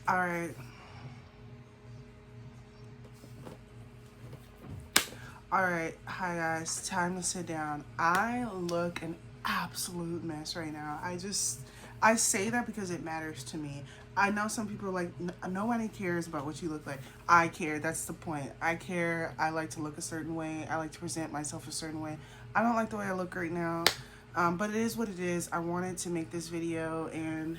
All right. All right. Hi, guys. Time to sit down. I look an absolute mess right now. I say that because it matters to me. I know some people are like, nobody cares about what you look like. I care. That's the point. I care. I like to look a certain way. I like to present myself a certain way. I don't like the way I look right now. But it is what it is. I wanted to make this video, and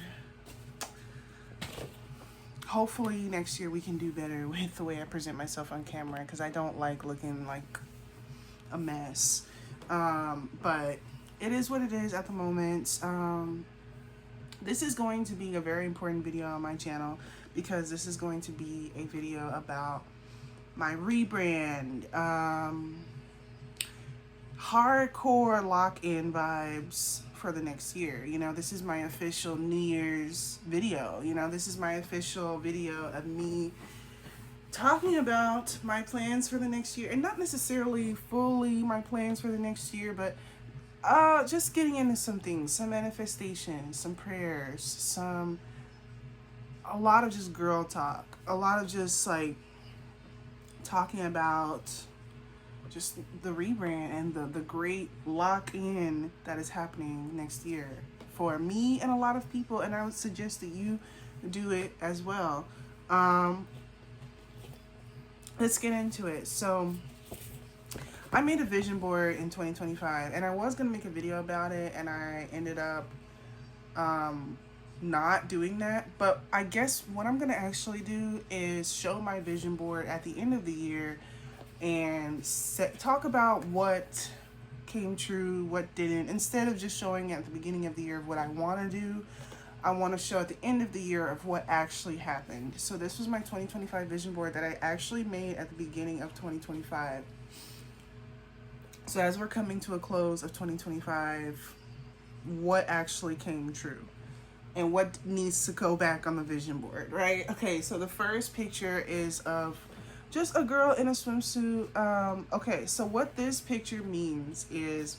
hopefully next year we can do better with the way I present myself on camera, because I don't like looking like a mess. But it is what it is at the moment. This is going to be a very important video on my channel, because this is going to be a video about my rebrand. Hardcore lock-in vibes for the next year. You know, this is my official New Year's video. You know, this is my official video of me talking about my plans for the next year, and not necessarily fully my plans for the next year, but just getting into some things, some manifestations, some prayers, a lot of just girl talk, a lot of just like talking about just the rebrand and the great lock-in that is happening next year for me and a lot of people, and I would suggest that you do it as well. Let's get into it. So I made a vision board in 2025, and I was gonna make a video about it, and I ended up not doing that. But I guess what I'm gonna actually do is show my vision board at the end of the year and talk about what came true, what didn't. Instead of just showing at the beginning of the year of what I want to do, I want to show at the end of the year of what actually happened. So this was my 2025 vision board that I actually made at the beginning of 2025. So as we're coming to a close of 2025, what actually came true and what needs to go back on the vision board, right? Okay, so the first picture is of just a girl in a swimsuit. Okay, so what this picture means is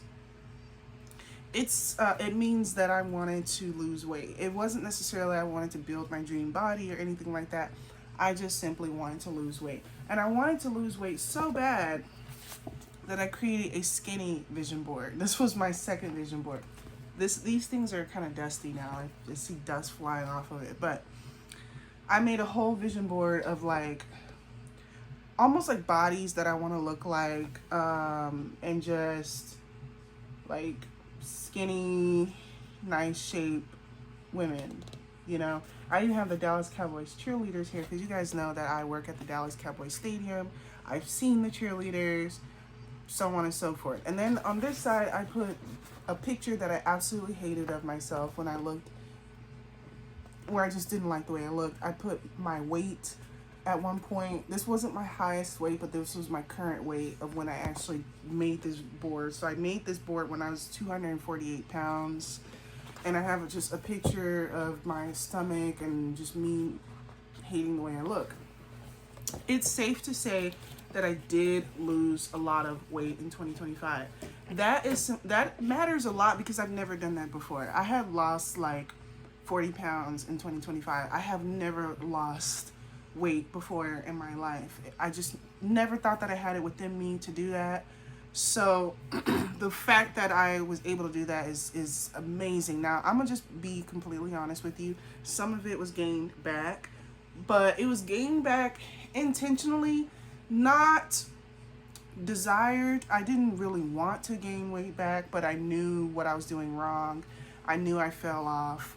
it means that I wanted to lose weight. It wasn't necessarily I wanted to build my dream body or anything like that. I just simply wanted to lose weight. And I wanted to lose weight so bad that I created a skinny vision board. This was my second vision board. These things are kind of dusty now. I just see dust flying off of it. But I made a whole vision board of like almost like bodies that I want to look like, and just like skinny, nice shape women. You know, I even have the Dallas Cowboys cheerleaders here, because you guys know that I work at the Dallas Cowboys Stadium. I've seen the cheerleaders, so on and so forth. And then on this side, I put a picture that I absolutely hated of myself when I looked, where I just didn't like the way I looked. I put my weight at one point. This wasn't my highest weight, but this was my current weight of when I actually made this board. So I made this board when I was 248 pounds. And I have just a picture of my stomach and just me hating the way I look. It's safe to say that I did lose a lot of weight in 2025. That matters a lot, because I've never done that before. I had lost like 40 pounds in 2025. I have never lost weight before in my life. I just never thought that I had it within me to do that. So the fact that I was able to do that is amazing. Now, I'm gonna just be completely honest with you. Some of it was gained back, but it was gained back intentionally, not desired. I didn't really want to gain weight back, but I knew what I was doing wrong. I knew I fell off.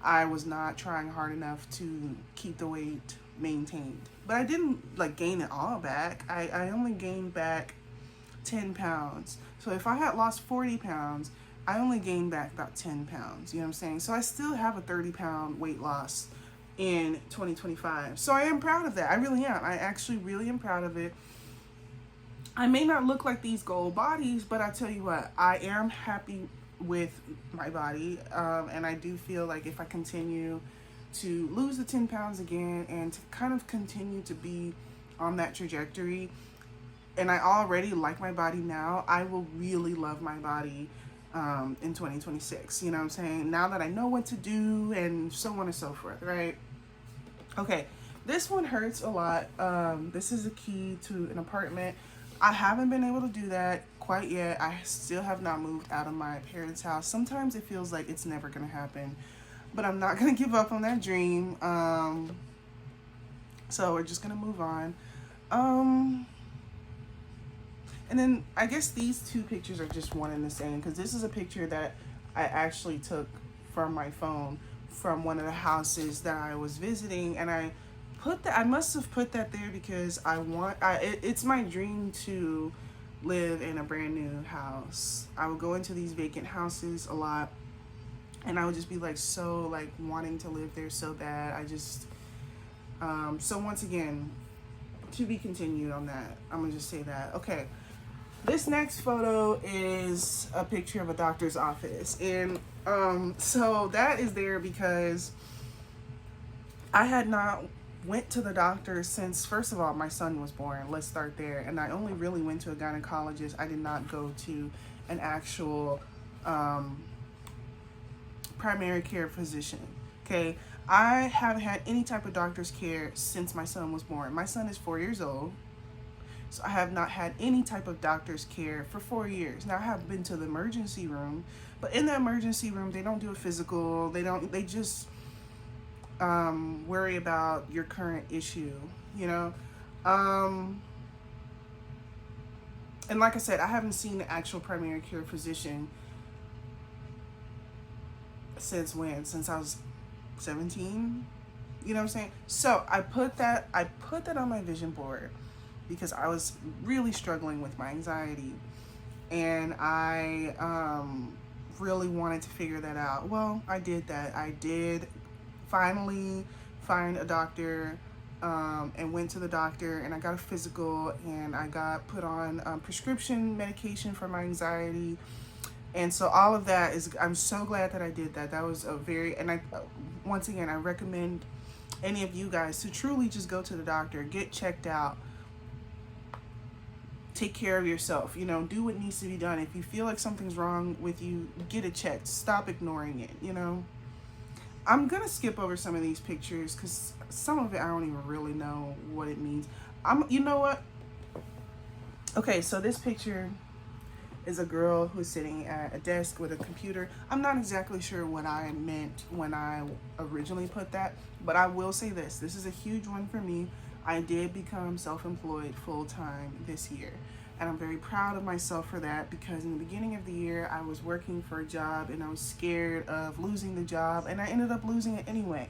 I was not trying hard enough to keep the weight maintained. But I didn't like gain it all back. I only gained back 10 pounds. So if I had lost 40 pounds, I only gained back about 10 pounds. You know what I'm saying? So I still have a 30-pound weight loss in 2025. So I am proud of that. I really am. I actually really am proud of it. I may not look like these goal bodies, but I tell you what, I am happy with my body. And I do feel like if I continue to lose the 10 pounds again and to kind of continue to be on that trajectory, and I already like my body now, I will really love my body in 2026. You know what I'm saying? Now that I know what to do and so on and so forth, right? Okay, this one hurts a lot. This is a key to an apartment. I haven't been able to do that quite yet. I still have not moved out of my parents' house. Sometimes it feels like it's never gonna happen, but I'm not gonna give up on that dream. So we're just gonna move on. Um, and then I guess these two pictures are just one and the same, because this is a picture that I actually took from my phone from one of the houses that I was visiting, and I put that, I must have put that there because it's my dream to live in a brand new house. I would go into these vacant houses a lot, and I would just be like so like wanting to live there so bad. I just so once again, to be continued on that. I'm gonna just say that. Okay. This next photo is a picture of a doctor's office. And so that is there because I had not went to the doctor since, first of all, my son was born. Let's start there. And I only really went to a gynecologist. I did not go to an actual primary care physician. Okay. I haven't had any type of doctor's care since my son was born. My son is 4 years old. So I have not had any type of doctor's care for 4 years. Now I have been to the emergency room, but in the emergency room, they don't do a physical. They just worry about your current issue, you know? And like I said, I haven't seen the actual primary care physician since when? Since I was 17? You know what I'm saying? So I put that on my vision board because I was really struggling with my anxiety, and I really wanted to figure that out. Well, I did that. I did finally find a doctor, and went to the doctor, and I got a physical, and I got put on prescription medication for my anxiety. And so all of that is, I'm so glad that I did that. That was a very, and once again, I recommend any of you guys to truly just go to the doctor, get checked out, take care of yourself, you know, do what needs to be done. If you feel like something's wrong with you, get it checked. Stop ignoring it, you know. I'm gonna skip over some of these pictures because some of it I don't even really know what it means. You know what? Okay, so this picture is a girl who's sitting at a desk with a computer. I'm not exactly sure what I meant when I originally put that, but I will say this. This is a huge one for me. I did become self-employed full-time this year, and I'm very proud of myself for that, because in the beginning of the year, I was working for a job and I was scared of losing the job, and I ended up losing it anyway.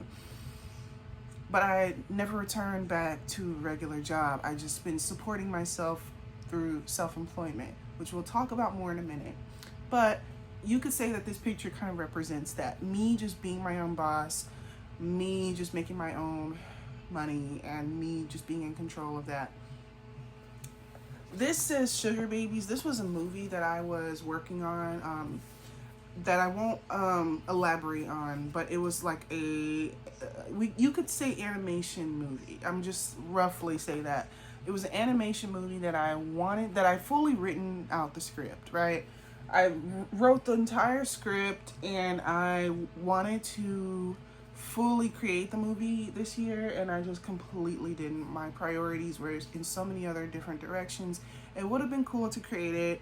But I never returned back to a regular job. I just been supporting myself through self-employment, which we'll talk about more in a minute. But you could say that this picture kind of represents that. Me just being my own boss, me just making my own money, and me just being in control of that. This says Sugar Babies. This was a movie that I was working on, that I won't elaborate on, but it was like you could say animation movie. I'm just roughly say that. It was an animation movie that I fully written out the script, right? I wrote the entire script, and I wanted to fully create the movie this year, and I just completely didn't. My priorities were in so many other different directions. It would have been cool to create it.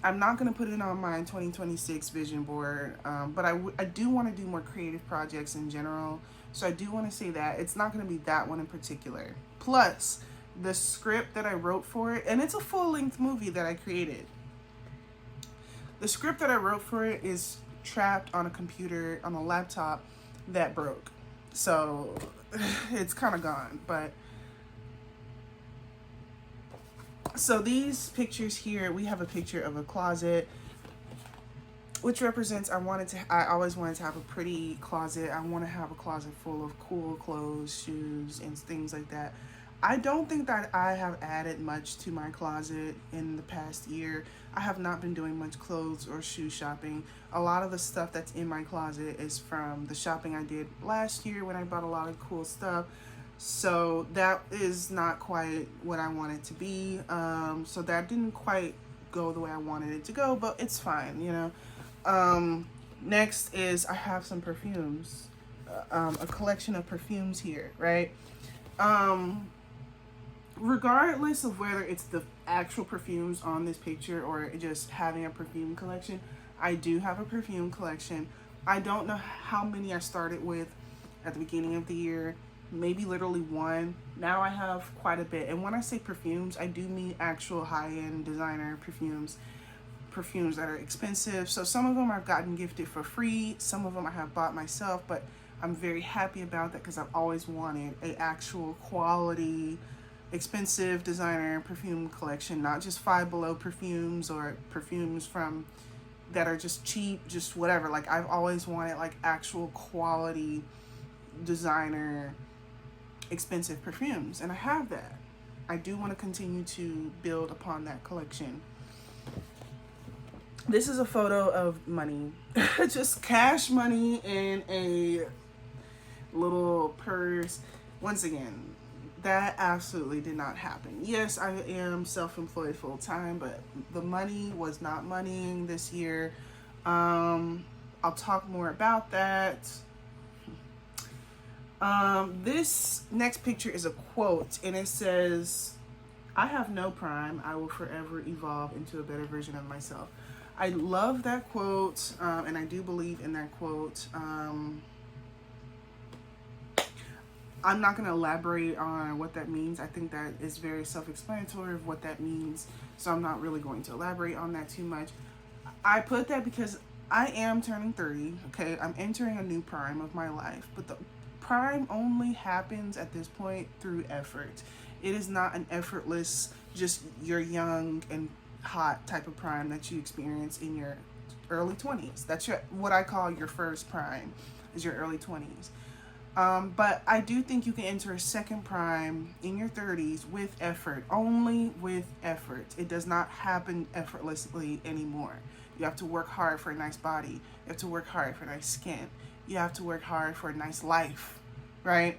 I'm not going to put it on my 2026 vision board, but I do want to do more creative projects in general, so I do want to say that. It's not going to be that one in particular. Plus, the script that I wrote for it, and it's a full-length movie that I created. The script that I wrote for it is trapped on a computer, on a laptop that broke. So it's kind of gone, but so these pictures here, we have a picture of a closet, which represents I always wanted to have a pretty closet. I want to have a closet full of cool clothes, shoes, and things like that. I don't think that I have added much to my closet in the past year. I have not been doing much clothes or shoe shopping. A lot of the stuff that's in my closet is from the shopping I did last year when I bought a lot of cool stuff. So that is not quite what I want it to be. So that didn't quite go the way I wanted it to go, but it's fine, you know. Next is I have some perfumes. a collection of perfumes here, right? Regardless of whether it's the actual perfumes on this picture or just having a perfume collection, I do have a perfume collection. I don't know how many I started with at the beginning of the year, maybe literally one. Now I have quite a bit. And when I say perfumes, I do mean actual high-end designer perfumes, perfumes that are expensive. So some of them I've gotten gifted for free, some of them I have bought myself, but I'm very happy about that because I've always wanted a actual quality expensive designer perfume collection, not just Five Below perfumes or perfumes from that are just cheap, just whatever. Like I've always wanted like actual quality designer expensive perfumes, and I have that. I do want to continue to build upon that collection. This is a photo of money, just cash money in a little purse. Once again, that absolutely did not happen. Yes, I am self-employed full-time, but the money was not moneying this year. I'll talk more about that. This next picture is a quote, and it says, "I have no prime. I will forever evolve into a better version of myself." I love that quote, and I do believe in that quote. I'm not going to elaborate on what that means. I think that is very self-explanatory of what that means, so I'm not really going to elaborate on that too much. I put that because I am turning 30, okay? I'm entering a new prime of my life, but the prime only happens at this point through effort. It is not an effortless, just you're young and hot type of prime that you experience in your early 20s. That's what I call your first prime, is your early 20s. But I do think you can enter a second prime in your 30s with effort, only with effort. It does not happen effortlessly anymore. You have to work hard for a nice body. You have to work hard for nice skin. You have to work hard for a nice life, right?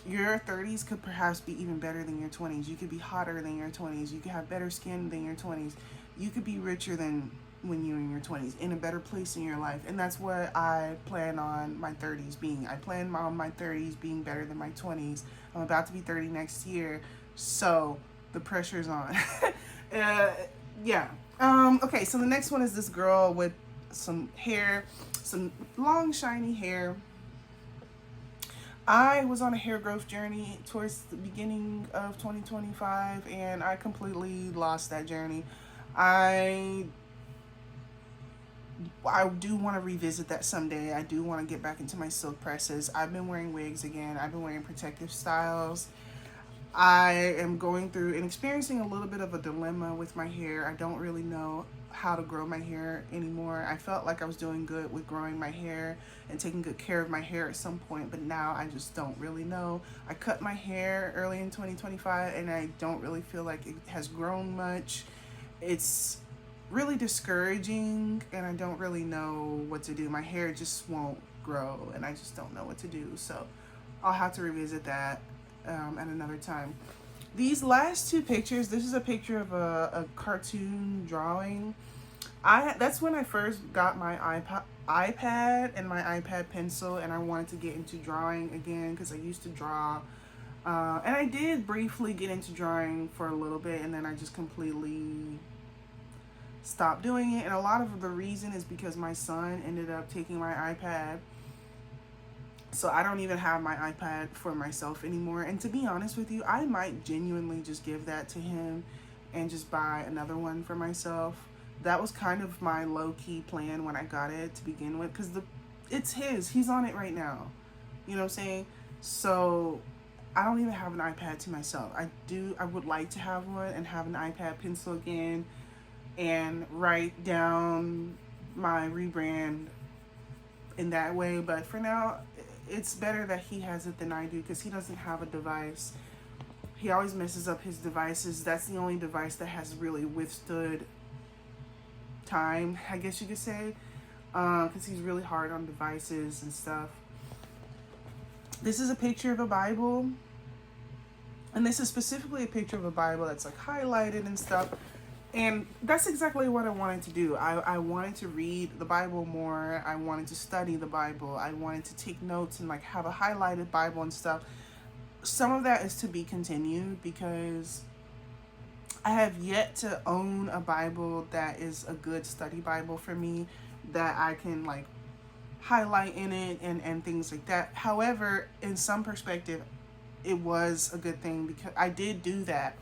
Your 30s could perhaps be even better than your 20s. You could be hotter than your 20s. You could have better skin than your 20s. You could be richer than when you're in your 20s, in a better place in your life. And that's what I plan on my 30s being. I plan on my 30s being better than my 20s. I'm about to be 30 next year, so the pressure's on. Yeah. Okay, so the next one is this girl with some hair, some long shiny hair. I was on a hair growth journey towards the beginning of 2025, and I completely lost that journey. I do want to revisit that someday. I do want to get back into my silk presses. I've been wearing wigs again. I've been wearing protective styles. I am going through and experiencing a little bit of a dilemma with my hair. I don't really know how to grow my hair anymore. I felt like I was doing good with growing my hair and taking good care of my hair at some point, but now I just don't really know. I cut my hair early in 2025 and I don't really feel like it has grown much. It's really discouraging and I don't really know what to do. My hair just won't grow and I just don't know what to do. So I'll have to revisit that at another time. These last two pictures, this is a picture of a cartoon drawing. That's when I first got my iPad and my iPad pencil, and I wanted to get into drawing again because I used to draw. And I did briefly get into drawing for a little bit, and then I just completely stopped doing it. And a lot of the reason is because my son ended up taking my iPad. So I don't even have my iPad for myself anymore. And to be honest with you, I might genuinely just give that to him and just buy another one for myself. That was kind of my low-key plan when I got it to begin with, because it's his. He's on it right now. You know what I'm saying? So I don't even have an iPad to myself. I would like to have one and have an iPad pencil again and write down my rebrand in that way. But for now, it's better that he has it than I do because he doesn't have a device. He always messes up his devices. That's the only device that has really withstood time, I guess you could say, because he's really hard on devices and stuff. This is a picture of a Bible, and this is specifically a picture of a Bible that's like highlighted and stuff. And that's exactly what I wanted to do. I wanted to read the Bible more. I wanted to study the Bible. I wanted to take notes and like have a highlighted Bible and stuff. Some of that is to be continued because I have yet to own a Bible that is a good study Bible for me, that I can like highlight in it and things like that. However, in some perspective, it was a good thing because I did do that.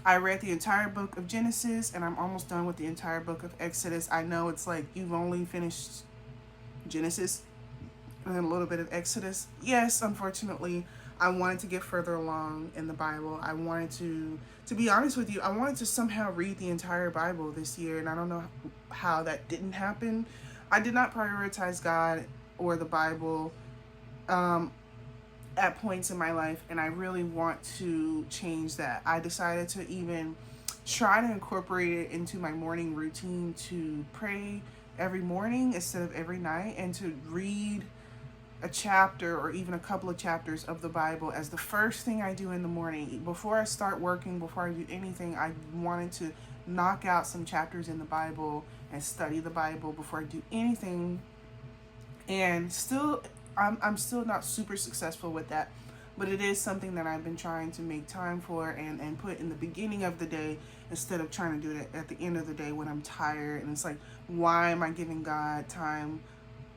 I read the entire book of Genesis and I'm almost done with the entire book of Exodus. I know it's like you've only finished Genesis and then a little bit of Exodus. Yes, unfortunately, I wanted to get further along in the Bible. I wanted to be honest with you, I wanted to somehow read the entire Bible this year, and I don't know how that didn't happen. I did not prioritize God or the Bible at points in my life, and I really want to change that. I decided to even try to incorporate it into my morning routine, to pray every morning instead of every night, and to read a chapter or even a couple of chapters of the Bible as the first thing I do in the morning. Before I start working, before I do anything, I wanted to knock out some chapters in the Bible and study the Bible before I do anything. And still, I'm still not super successful with that, but it is something that I've been trying to make time for and put in the beginning of the day instead of trying to do it at the end of the day when I'm tired. And it's like, why am I giving God time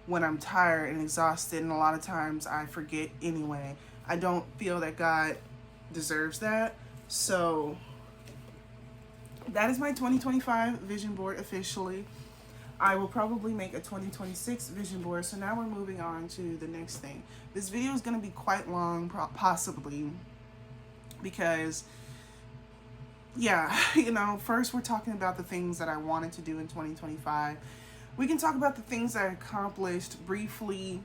when I'm tired and exhausted? And a lot of times I forget anyway. I don't feel that God deserves that. So that is my 2025 vision board officially. I will probably make a 2026 vision board. So now we're moving on to the next thing. This video is going to be quite long, possibly, because yeah, first we're talking about the things that I wanted to do in 2025. We can talk about the things I accomplished briefly.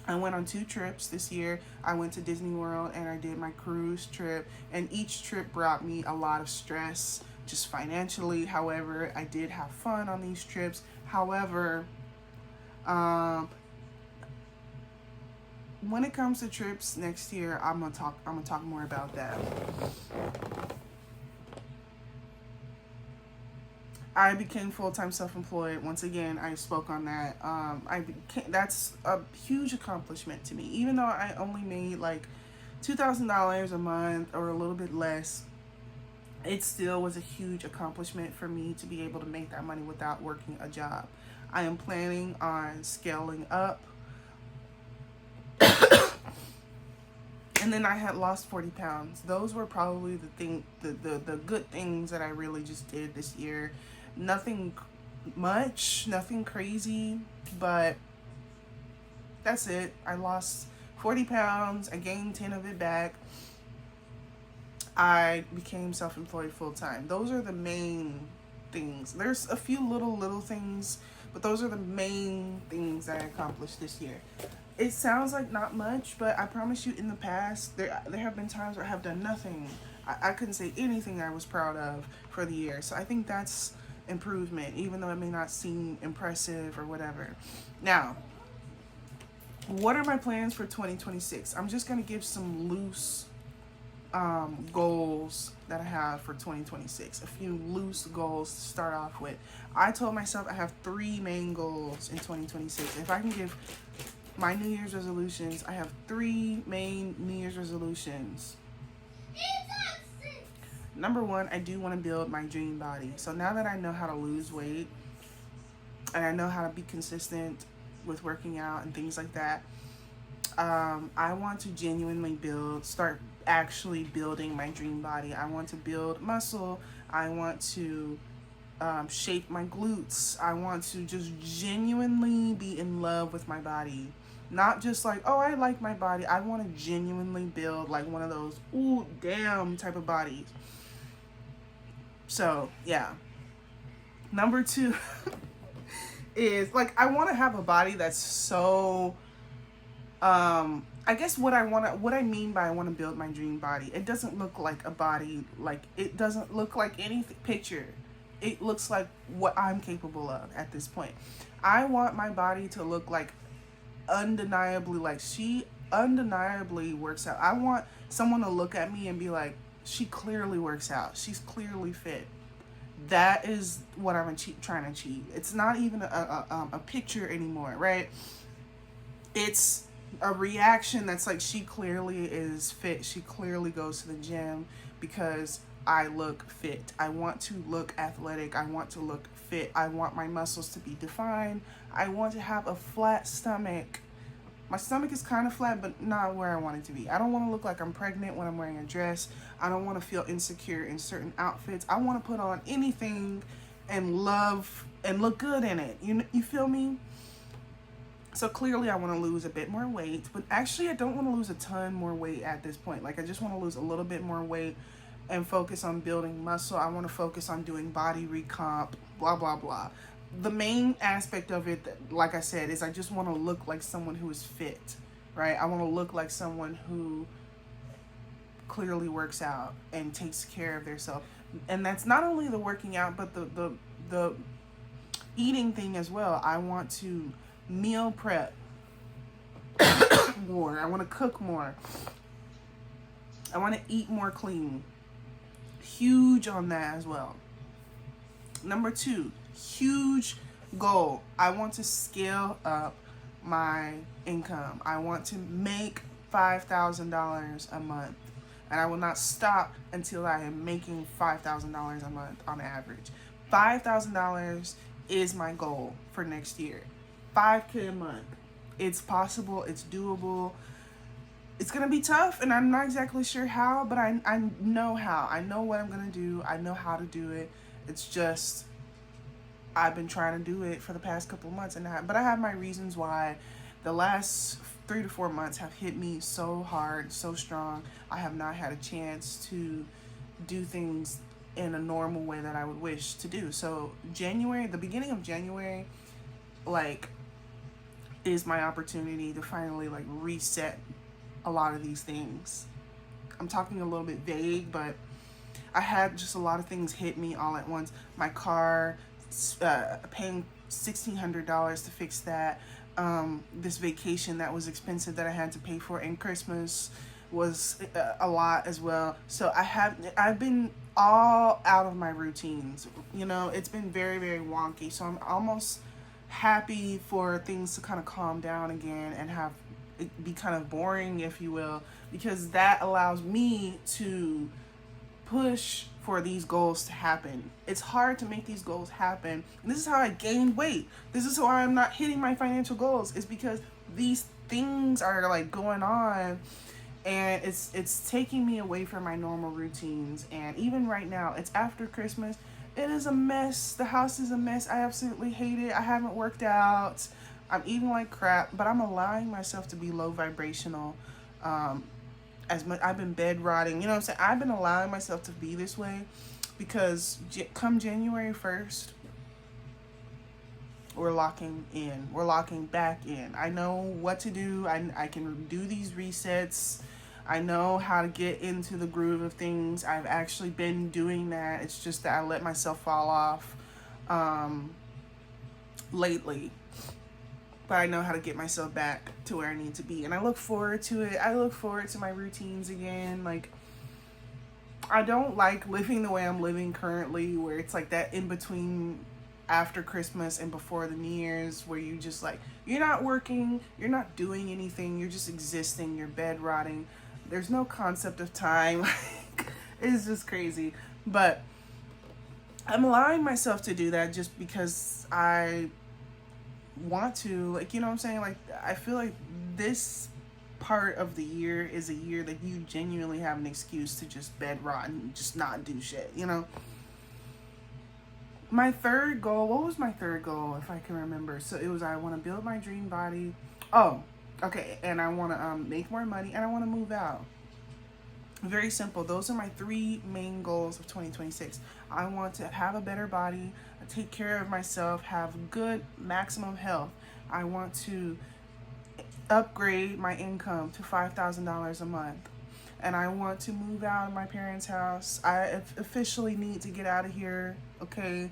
I went on 2 trips this year. I went to Disney World and I did my cruise trip, and each trip brought me a lot of stress, just financially. However, I did have fun on these trips. However, when it comes to trips next year, I'm gonna talk more about that. I became full-time self-employed. Once again, I spoke on that. That's a huge accomplishment to me. Even though I only made like $2,000 a month or a little bit less, it still was a huge accomplishment for me to be able to make that money without working a job. I am planning on scaling up. And then I had lost 40 pounds. Those were probably the good things that I really just did this year. Nothing much, nothing crazy, but that's it. I lost 40 pounds. I gained 10 of it back. I became self-employed full-time. Those are the main things. There's a few little things, but those are the main things that I accomplished this year. It sounds like not much, but I promise you, in the past, there have been times where I have done nothing. I couldn't say anything I was proud of for the year. So I think that's improvement, even though it may not seem impressive or whatever. Now, what are my plans for 2026? I'm just going to give some loose goals that I have for 2026. A few loose goals to start off with. I told myself I have 3 main goals in 2026. If I can give my New Year's resolutions, I have 3 main New Year's resolutions. Number 1, I do want to build my dream body. So now that I know how to lose weight and I know how to be consistent with working out and things like that, I want to genuinely start actually building my dream body. I want to build muscle. I want to shape my glutes. I want to just genuinely be in love with my body. Not just like, oh, I like my body. I want to genuinely build like one of those, ooh, damn type of bodies. So, yeah. Number 2 is like, I want to have a body that's so, I guess what I mean by I want to build my dream body, it doesn't look like a body, like it doesn't look like any picture. It looks like what I'm capable of at this point. I want my body to look like undeniably, like she undeniably works out. I want someone to look at me and be like, she clearly works out. She's clearly fit. That is what I'm trying to achieve. It's not even a picture anymore, right? It's a reaction that's like, she clearly is fit. She clearly goes to the gym because I look fit. I want to look athletic. I want to look fit. I want my muscles to be defined. I want to have a flat stomach. My stomach is kind of flat, but not where I want it to be. I don't want to look like I'm pregnant when I'm wearing a dress. I don't want to feel insecure in certain outfits. I want to put on anything and love and look good in it. You feel me? So clearly I want to lose a bit more weight, but actually I don't want to lose a ton more weight at this point. Like, I just want to lose a little bit more weight and focus on building muscle. I want to focus on doing body recomp, blah, blah, blah. The main aspect of it, like I said, is I just want to look like someone who is fit, right? I want to look like someone who clearly works out and takes care of themselves. And that's not only the working out, but the eating thing as well. I want to meal prep more. I want to cook more. I want to eat more clean. Huge on that as well. Number 2, huge goal. I want to scale up my income. I want to make $5,000 a month. And I will not stop until I am making $5,000 a month on average. $5,000 is my goal for next year. $5,000 a month. It's possible. It's doable. It's going to be tough, and I'm not exactly sure how, but I know how. I know what I'm going to do. I know how to do it. It's just, I've been trying to do it for the past couple of months, but I have my reasons why. The last 3 to 4 months have hit me so hard, so strong. I have not had a chance to do things in a normal way that I would wish to do. So the beginning of January, like, is my opportunity to finally like reset a lot of these things. I'm talking a little bit vague, but I had just a lot of things hit me all at once. My car, paying $1,600 to fix that. This vacation that was expensive that I had to pay for, and Christmas was a lot as well. So I've been all out of my routines. It's been very, very wonky. So I'm almost happy for things to kind of calm down again and have it be kind of boring, if you will, because that allows me to push for these goals to happen. It's hard to make these goals happen. And this is how I gained weight. This is why I'm not hitting my financial goals, is because these things are like going on, and it's taking me away from my normal routines. And even right now, it's after Christmas. It is a mess. The house is a mess. I absolutely hate it. I haven't worked out. I'm eating like crap, but I'm allowing myself to be low vibrational. As much I've been bed rotting, you know what I'm saying? I've been allowing myself to be this way because come January 1st, we're locking in. We're locking back in. I know what to do. I can do these resets. I know how to get into the groove of things. I've actually been doing that. It's just that I let myself fall off lately. But I know how to get myself back to where I need to be. And I look forward to it. I look forward to my routines again. Like, I don't like living the way I'm living currently, where it's like that in between after Christmas and before the New Year's, where you just like, you're not working, you're not doing anything, you're just existing, you're bed rotting. There's no concept of time. It's just crazy. But I'm allowing myself to do that just because I want to, like, you know what I'm saying? Like, I feel like this part of the year is a year that you genuinely have an excuse to just bed rot and just not do shit, My third goal, what was my third goal, if I can remember? So it was, I want to build my dream body. Oh, okay. And I want to make more money, and I want to move out. Very simple. Those are my 3 main goals of 2026. I want to have a better body, take care of myself, have good maximum health. I want to upgrade my income to $5,000 a month. And I want to move out of my parents' house. I officially need to get out of here. Okay.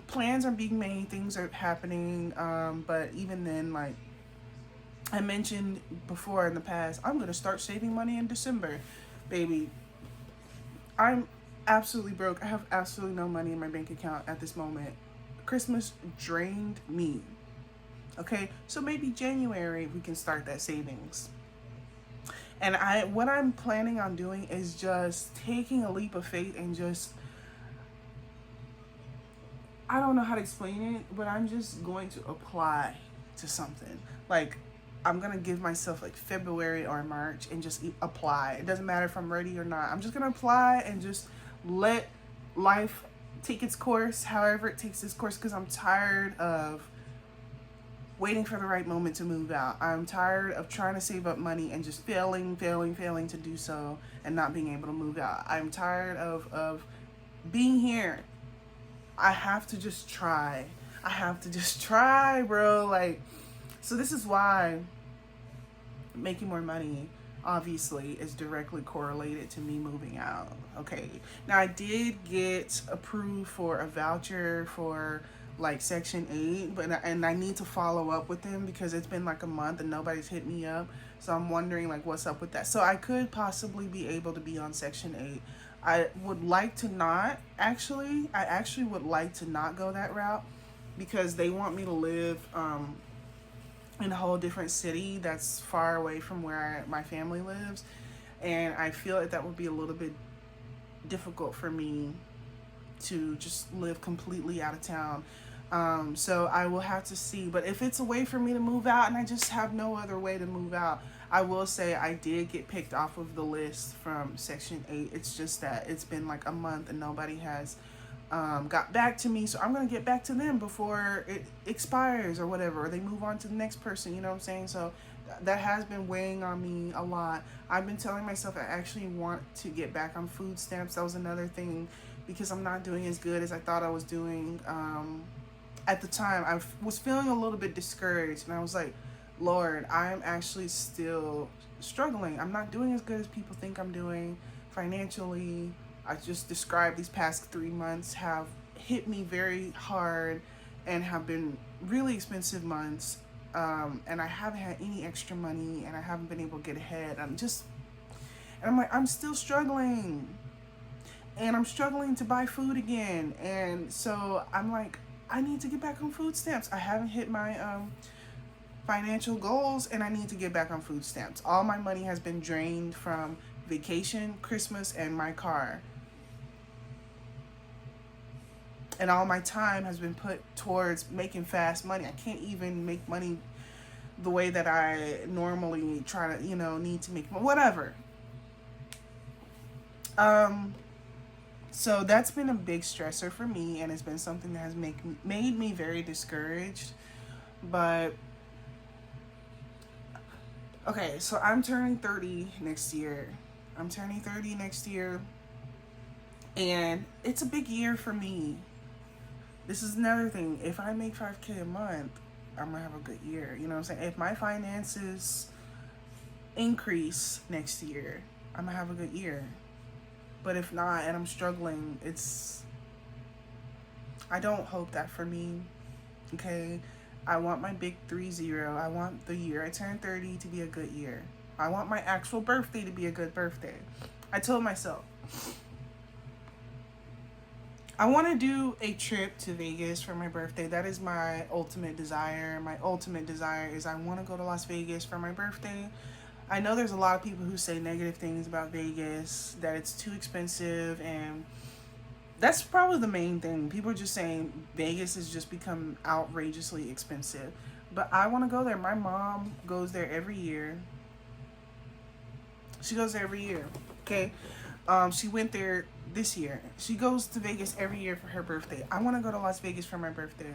Plans are being made. Things are happening. But even then, like I mentioned before in the past, I'm going to start saving money in December. Baby, I'm absolutely broke. I have absolutely no money in my bank account at this moment. Christmas drained me. Okay, so maybe January we can start that savings. And what I'm planning on doing is just taking a leap of faith and just, I don't know how to explain it, but I'm just going to apply to something. Like, I'm going to give myself like February or March and just apply. It doesn't matter if I'm ready or not. I'm just going to apply and just let life take its course, however it takes its course, because I'm tired of waiting for the right moment to move out. I'm tired of trying to save up money and just failing to do so and not being able to move out. I'm tired of being here. I have to just try. I have to just try, bro. Like, so this is why making more money obviously is directly correlated to me moving out. Okay. Now I did get approved for a voucher for like Section 8, and I need to follow up with them because it's been like a month and nobody's hit me up. So I'm wondering like what's up with that. So I could possibly be able to be on Section 8. I would like to not actually. I actually would like to not go that route because they want me to live in a whole different city that's far away from where my family lives, and I feel like that would be a little bit difficult for me to just live completely out of town. So I will have to see. But if it's a way for me to move out and I just have no other way to move out, I will say I did get picked off of the list from Section 8. It's just that it's been like a month and nobody has got back to me. So I'm going to get back to them before it expires or whatever, or they move on to the next person, you know what I'm saying? So that has been weighing on me a lot. I've been telling myself I actually want to get back on food stamps. That was another thing because I'm not doing as good as I thought I was doing. At the time, I was feeling a little bit discouraged, and I was like, Lord, I'm actually still struggling. I'm not doing as good as people think I'm doing financially. I just described these past 3 months have hit me very hard and have been really expensive months. And I haven't had any extra money and I haven't been able to get ahead. I'm like, I'm still struggling. And I'm struggling to buy food again. And so I'm like, I need to get back on food stamps. I haven't hit my financial goals and I need to get back on food stamps. All my money has been drained from vacation, Christmas, and my car. And all my time has been put towards making fast money. I can't even make money the way that I normally try to, need to make whatever. So that's been a big stressor for me, and it's been something that has made me very discouraged. But okay, so I'm turning 30 next year. And it's a big year for me. This is another thing. If I make $5,000 a month, I'm gonna have a good year. You know what I'm saying? If my finances increase next year, I'm gonna have a good year. But if not, and I'm struggling, I don't hope that for me. Okay? I want my big 30. I want the year I turn 30 to be a good year. I want my actual birthday to be a good birthday. I told myself, I want to do a trip to Vegas for my birthday. That is my ultimate desire. My ultimate desire is I want to go to Las Vegas for my birthday. I know there's a lot of people who say negative things about Vegas, that it's too expensive, and that's probably the main thing. People are just saying Vegas has just become outrageously expensive. But I want to go there. My mom goes there every year. She goes there every year, okay? She went there this year. She goes to Vegas every year for her birthday. I want to go to Las Vegas for my birthday.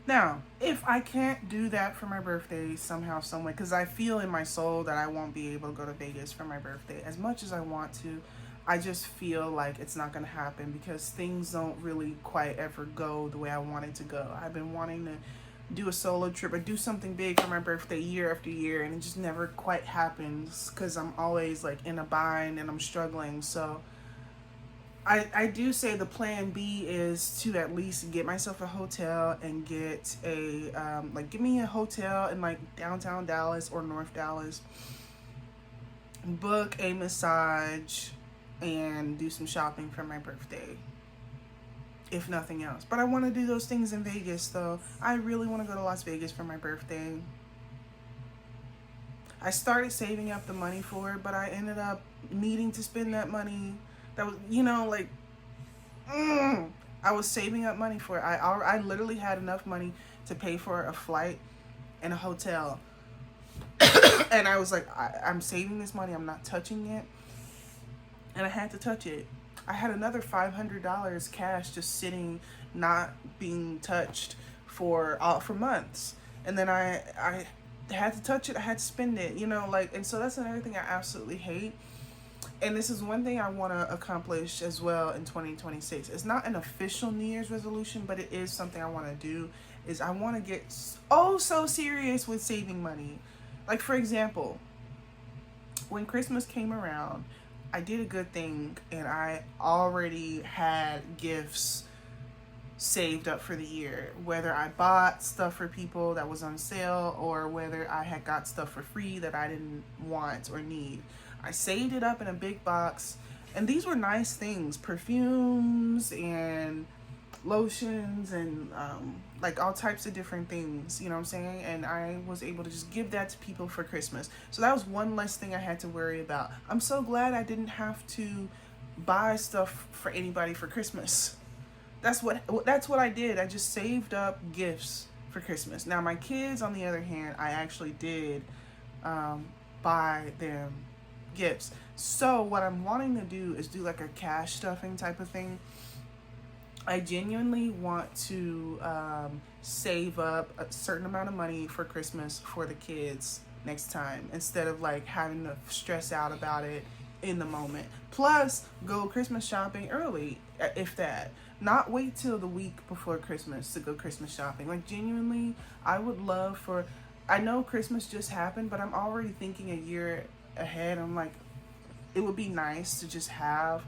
Now, if I can't do that for my birthday somehow, some way, because I feel in my soul that I won't be able to go to Vegas for my birthday as much as I want to, I just feel like it's not going to happen because things don't really quite ever go the way I want it to go. I've been wanting to do a solo trip or do something big for my birthday year after year, and it just never quite happens because I'm always like in a bind and I'm struggling. So I do say the plan B is to at least get myself a hotel and get give me a hotel in like downtown Dallas or North Dallas, book a massage and do some shopping for my birthday, if nothing else. But I want to do those things in Vegas, though. I really want to go to Las Vegas for my birthday. I started saving up the money for it, but I ended up needing to spend that money. That was, like, I was saving up money for it. I literally had enough money to pay for a flight and a hotel. And I was like, I'm saving this money. I'm not touching it. And I had to touch it. I had another $500 cash just sitting, not being touched for months. And then I had to touch it. I had to spend it, and so that's another thing I absolutely hate. And this is one thing I want to accomplish as well in 2026. It's not an official New Year's resolution, but it is something I want to do. Is I want to get so serious with saving money. Like, for example, when Christmas came around, I did a good thing and I already had gifts saved up for the year. Whether I bought stuff for people that was on sale or whether I had got stuff for free that I didn't want or need. I saved it up in a big box, and these were nice things, perfumes and lotions and like all types of different things, you know what I'm saying? And I was able to just give that to people for Christmas. So that was one less thing I had to worry about. I'm so glad I didn't have to buy stuff for anybody for Christmas. That's what I did. I just saved up gifts for Christmas. Now my kids, on the other hand, I actually did buy them gifts. So what I'm wanting to do is do like a cash stuffing type of thing. I genuinely want to save up a certain amount of money for Christmas for the kids next time, instead of like having to stress out about it in the moment. Plus, go Christmas shopping early, if that. Not wait till the week before Christmas to go Christmas shopping. Like, genuinely, I would love for... I know Christmas just happened, but I'm already thinking a year ahead. I'm like, it would be nice to just have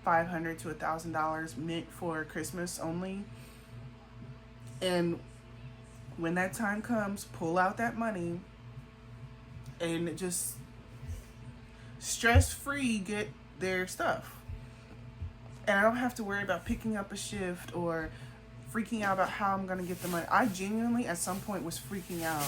$500 to $1,000 meant for Christmas only. And when that time comes, pull out that money and just stress-free get their stuff. And I don't have to worry about picking up a shift or freaking out about how I'm going to get the money. I genuinely, at some point, was freaking out.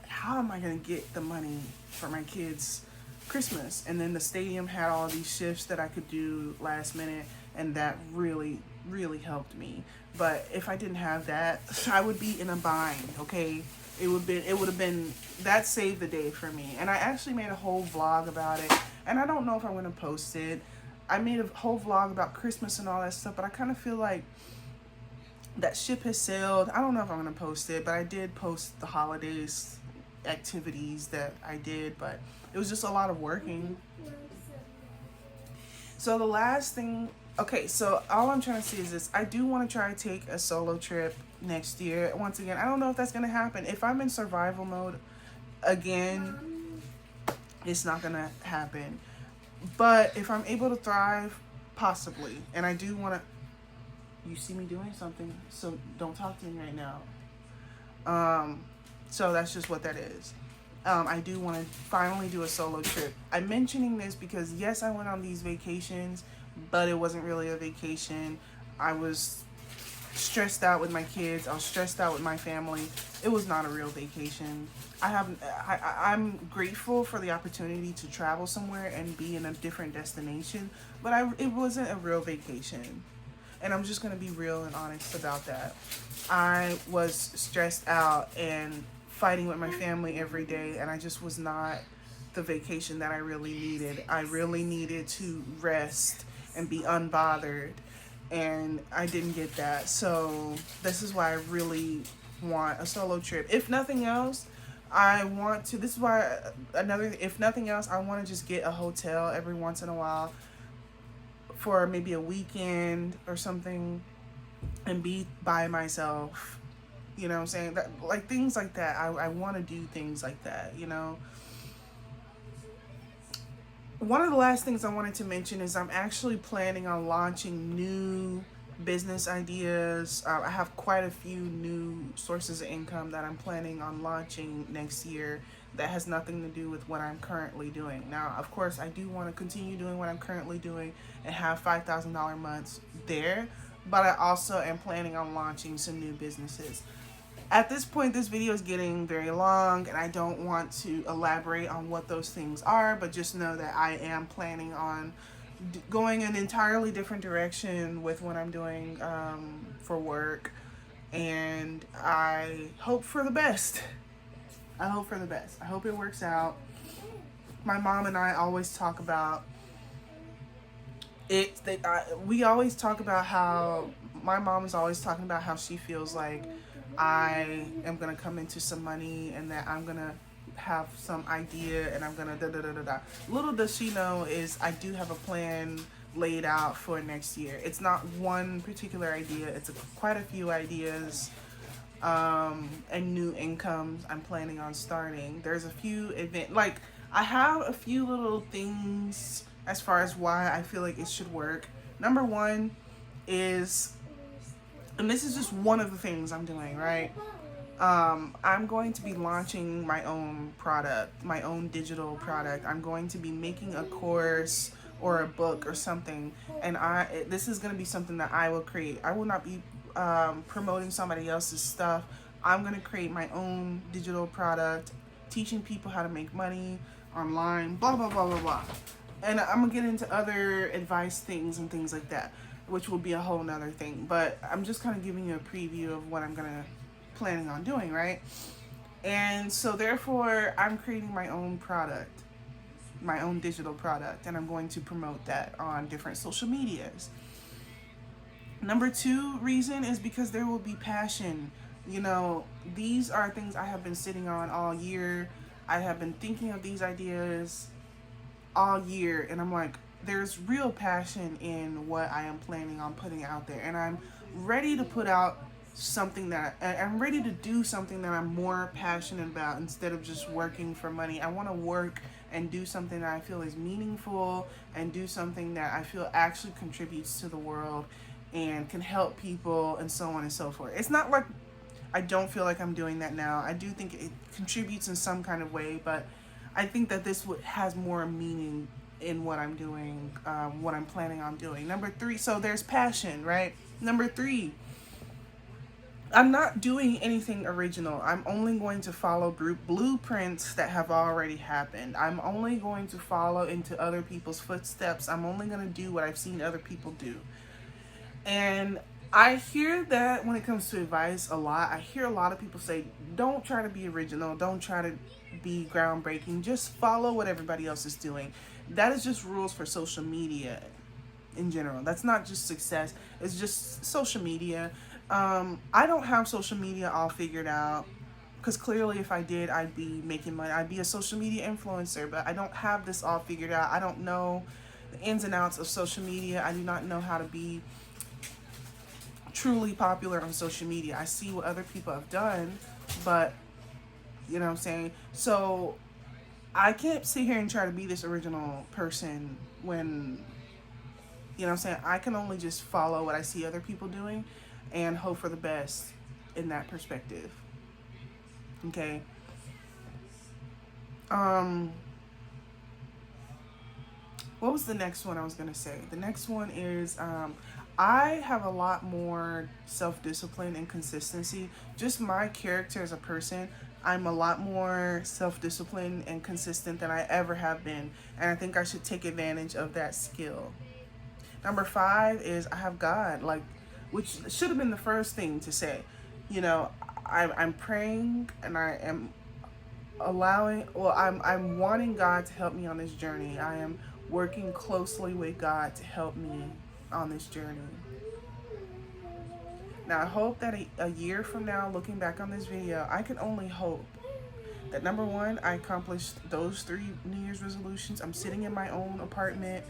How am I going to get the money for my kids' Christmas? And then the stadium had all these shifts that I could do last minute, and that really, really helped me. But if I didn't have that, I would be in a bind, okay? It would have been, that saved the day for me. And I actually made a whole vlog about it, and I don't know if I'm going to post it. I made a whole vlog about Christmas and all that stuff, but I kind of feel like that ship has sailed. I don't know if I'm going to post it, but I did post the holidays activities that I did, but it was just a lot of working. So the last thing, okay, so all I'm trying to say is this. I do want to try to take a solo trip next year. Once again, I don't know if that's going to happen. If I'm in survival mode again, it's not going to happen. But if I'm able to thrive, possibly. And I do want to... You see me doing something, so don't talk to me right now. So that's just what that is. I do want to finally do a solo trip. I'm mentioning this because, yes, I went on these vacations, but it wasn't really a vacation. I was stressed out with my kids. I was stressed out with my family. It was not a real vacation. I'm grateful for the opportunity to travel somewhere and be in a different destination, but it wasn't a real vacation. And I'm just going to be real and honest about that. I was stressed out and fighting with my family every day, and I just was not the vacation that I really needed. I really needed to rest and be unbothered, and I didn't get that. So this is why I really want a solo trip. If nothing else, I want to, this is why if nothing else, I want to just get a hotel every once in a while for maybe a weekend or something and be by myself. You know what I'm saying? That, like, things like that. I want to do things like that, you know? One of the last things I wanted to mention is I'm actually planning on launching new business ideas. I have quite a few new sources of income that I'm planning on launching next year that has nothing to do with what I'm currently doing. Now, of course, I do want to continue doing what I'm currently doing and have $5,000 months there, but I also am planning on launching some new businesses. At this point, this video is getting very long, and I don't want to elaborate on what those things are, but just know that I am planning on going an entirely different direction with what I'm doing for work, and I hope for the best. I hope for the best. I hope it works out. My mom and I always talk about it. We always talk about how my mom is always talking about how she feels like I am gonna come into some money and that I'm gonna have some idea and I'm gonna da da da da da. Little does she know is I do have a plan laid out for next year. It's not one particular idea. It's quite a few ideas and new incomes I'm planning on starting. There's a few I have a few little things as far as why I feel like it should work. Number one is, and this is just one of the things I'm doing, right? I'm going to be launching my own product, my own digital product. I'm going to be making a course or a book or something, and this is going to be something that I will create. I will not be promoting somebody else's stuff. I'm going to create my own digital product, teaching people how to make money online, blah, blah, blah, blah, blah. And I'm going to get into other advice things and things like that, which will be a whole nother thing. But I'm just kind of giving you a preview of what I'm planning on doing, right? And so therefore, I'm creating my own product, my own digital product, and I'm going to promote that on different social medias. Number two reason is because there will be passion. You know, these are things I have been sitting on all year. I have been thinking of these ideas all year, and I'm like, there's real passion in what I am planning on putting out there, and I'm ready to put out something that I'm ready to do something that I'm more passionate about instead of just working for money. I want to work and do something that I feel is meaningful and do something that I feel actually contributes to the world and can help people and so on and so forth. It's not like I don't feel like I'm doing that now. I do think it contributes in some kind of way, but I think that this has more meaning in what I'm doing, what I'm planning on doing. Number three, so there's passion, right? Number three, I'm not doing anything original. I'm only going to follow group blueprints that have already happened. I'm only going to follow into other people's footsteps. I'm only going to do what I've seen other people do. And I hear that when it comes to advice a lot. I hear a lot of people say, don't try to be original. Don't try to be groundbreaking. Just follow what everybody else is doing. That is just rules for social media in general. That's not just success. It's just social media. I don't have social media all figured out, because clearly if I did, I'd be making money. I'd be a social media influencer, but I don't have this all figured out. I don't know the ins and outs of social media. I do not know how to be truly popular on social media. I see what other people have done, but you know what I'm saying? So I can't sit here and try to be this original person when, you know what I'm saying? I can only just follow what I see other people doing and hope for the best in that perspective. Okay? What was the next one I was going to say? The next one is I have a lot more self-discipline and consistency. Just my character as a person, I'm a lot more self-disciplined and consistent than I ever have been. And I think I should take advantage of that skill. Number 5 is I have God, which should have been the first thing to say. You know, I'm praying and I am I'm wanting God to help me on this journey. I am working closely with God to help me on this journey. Now, I hope that a year from now, looking back on this video, I can only hope that number 1, I accomplished those 3 New Year's resolutions. I'm sitting in my own apartment.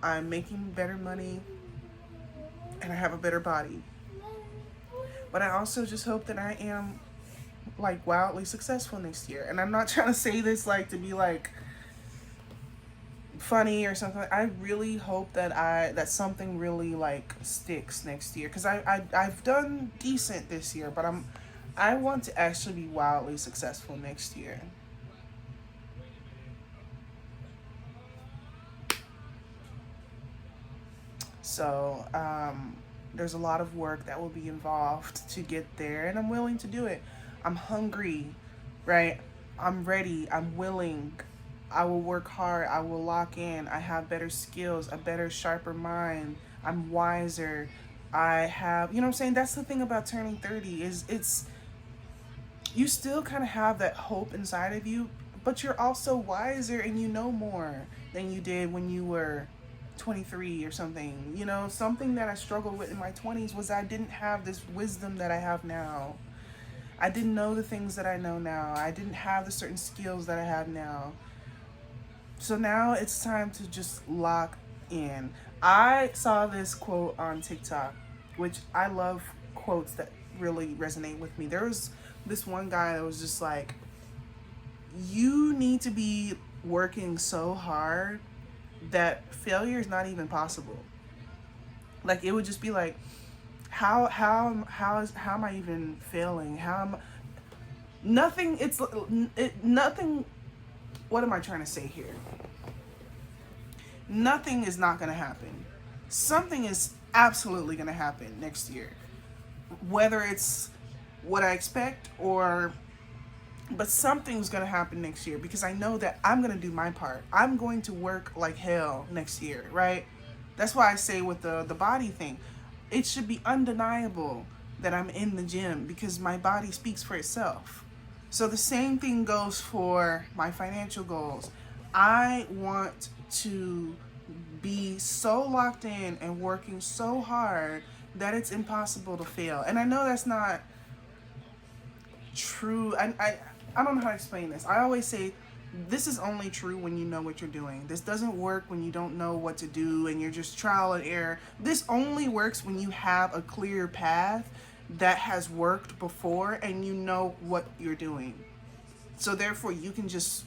I'm making better money. And I have a better body. But I also just hope that I am wildly successful next year. And I'm not trying to say this to be funny or something. I really hope that something really sticks next year, because I've done decent this year, but I want to actually be wildly successful next year. So there's a lot of work that will be involved to get there, and I'm willing to do it. I'm hungry, right? I'm ready. I'm willing. I will work hard. I will lock in. I have better skills, a better, sharper mind. I'm wiser. I have, you know what I'm saying? That's the thing about turning 30 is it's you still kind of have that hope inside of you, but you're also wiser and you know more than you did when you were 23 or something. You know, something that I struggled with in my 20s was I didn't have this wisdom that I have now. I didn't know the things that I know now. I didn't have the certain skills that I have now. So now it's time to just lock in. I saw this quote on TikTok, which I love quotes that really resonate with me. There was this one guy that was just like, you need to be working so hard that failure is not even possible. Like it would just be like, how am I even failing? Nothing. Nothing. What am I trying to say here? Nothing is not going to happen. Something is absolutely going to happen next year, whether it's what I expect but something's going to happen next year because I know that I'm going to do my part. I'm going to work like hell next year, right? That's why I say with the body thing, it should be undeniable that I'm in the gym because my body speaks for itself. So the same thing goes for my financial goals. I want to be so locked in and working so hard that it's impossible to fail. And I know that's not true. I don't know how to explain this. I always say this is only true when you know what you're doing. This doesn't work when you don't know what to do and you're just trial and error. This only works when you have a clear path that has worked before and you know what you're doing. So therefore you can just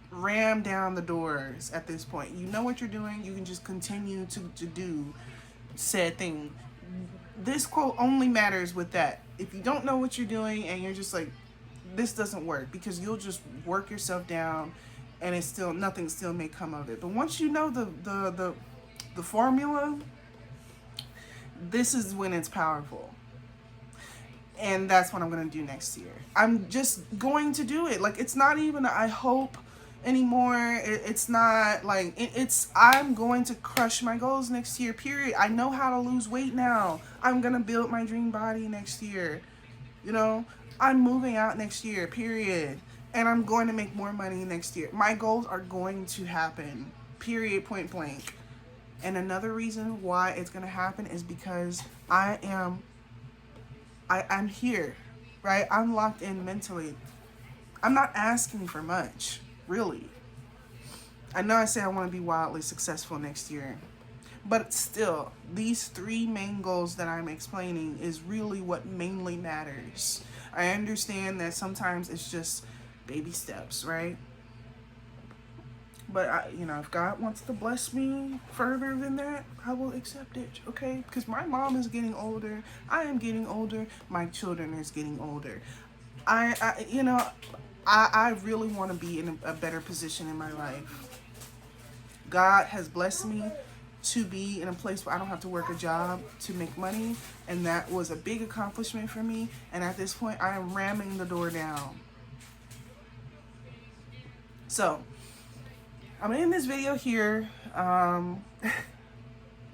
ram down the doors at this point. You know what you're doing. You can just continue to do said thing. This quote only matters with that. If you don't know what you're doing and you're just like, this doesn't work, because you'll just work yourself down and it's still nothing still may come of it. But once you know the formula, this is when it's powerful. And that's what I'm going to do next year. I'm just going to do it. Like, it's not even I hope anymore. It's not like I'm going to crush my goals next year, period. I know how to lose weight now. I'm going to build my dream body next year. You know, I'm moving out next year, period. And I'm going to make more money next year. My goals are going to happen, period, point blank. And another reason why it's going to happen is because I'm here, right? I'm locked in mentally. I'm not asking for much, really. I know I say I want to be wildly successful next year, but still, these three main goals that I'm explaining is really what mainly matters. I understand that sometimes it's just baby steps, right? But if God wants to bless me further than that, I will accept it, okay? Because my mom is getting older. I am getting older. My children is getting older. I really want to be in a better position in my life. God has blessed me to be in a place where I don't have to work a job to make money, and that was a big accomplishment for me. And at this point, I am ramming the door down. So, I'm in this video here. I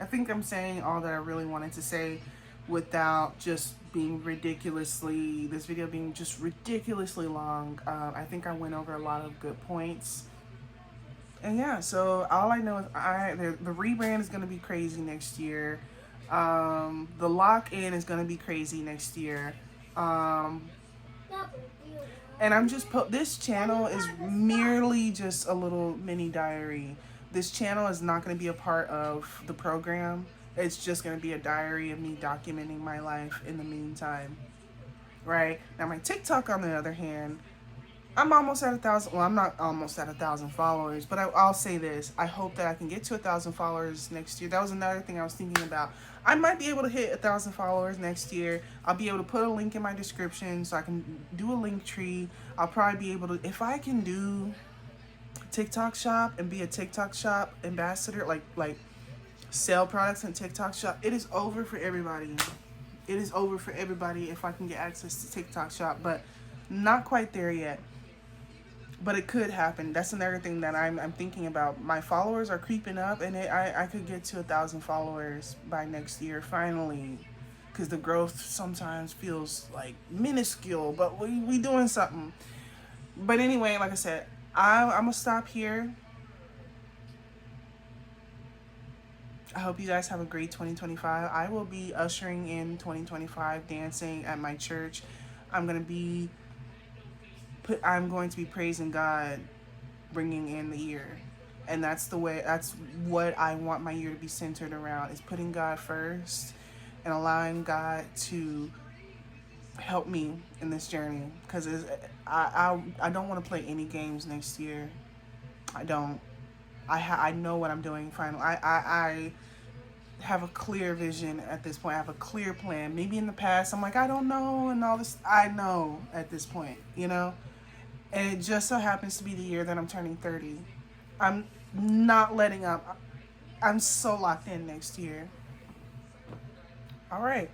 think I'm saying all that I really wanted to say without just being this video being just ridiculously long. I think I went over a lot of good points. And yeah, so all I know is the rebrand is going to be crazy next year. The lock-in is going to be crazy next year. And I'm just this channel is merely just a little mini diary. This channel is not going to be a part of the program. It's just going to be a diary of me documenting my life in the meantime. Right? Now my TikTok, on the other hand, I'm almost at 1,000. Well, I'm not almost at 1,000 followers, but I'll say this. I hope that I can get to 1,000 followers next year. That was another thing I was thinking about. I might be able to hit 1,000 followers next year. I'll be able to put a link in my description so I can do a link tree. I'll probably be able to, if I can do TikTok shop and be a TikTok shop ambassador, like sell products in TikTok shop. It is over for everybody. It is over for everybody if I can get access to TikTok shop, but not quite there yet. But it could happen. That's another thing that I'm thinking about. My followers are creeping up, and I could get to 1,000 followers by next year finally, because the growth sometimes feels like minuscule, but we doing something. But anyway, like I said, I'm gonna stop here. I hope you guys have a great 2025. I will be ushering in 2025, dancing at my church. I'm gonna be I'm going to be praising God, bringing in the year. And that's the way, that's what I want my year to be centered around, is putting God first and allowing God to help me in this journey. Because I don't want to play any games next year. I don't. I know what I'm doing finally. I have a clear vision at this point. I have a clear plan. Maybe in the past I'm like, I don't know, and all this. I know at this point, you know? And it just so happens to be the year that I'm turning 30. I'm not letting up. I'm so locked in next year. All right.